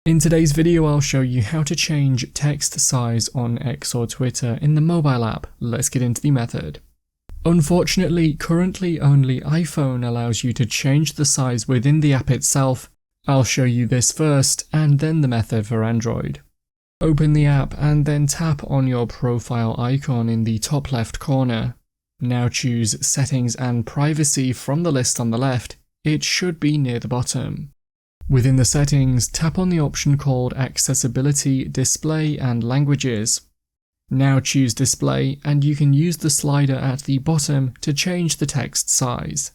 In today's video, I'll show you how to change text size on X or Twitter in the mobile app. Let's get into the method. Unfortunately, currently only iPhone allows you to change the size within the app itself. I'll show you this first, and then the method for Android. Open the app and then tap on your profile icon in the top left corner. Now choose Settings and Privacy from the list on the left. It should be near the bottom. Within the settings, tap on the option called Accessibility, Display and Languages. Now choose Display, and you can use the slider at the bottom to change the text size.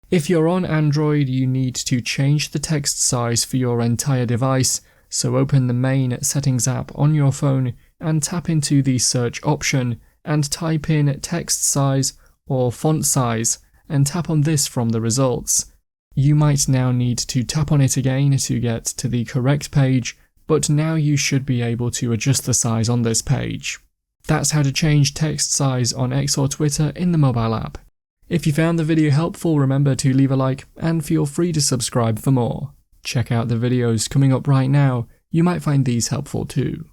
If you're on Android, you need to change the text size for your entire device, so open the main Settings app on your phone and tap into the search option and type in text size or font size and tap on this from the results. You might now need to tap on it again to get to the correct page, but now you should be able to adjust the size on this page. That's how to change text size on X or Twitter in the mobile app. If you found the video helpful, remember to leave a like and feel free to subscribe for more. Check out the videos coming up right now, you might find these helpful too.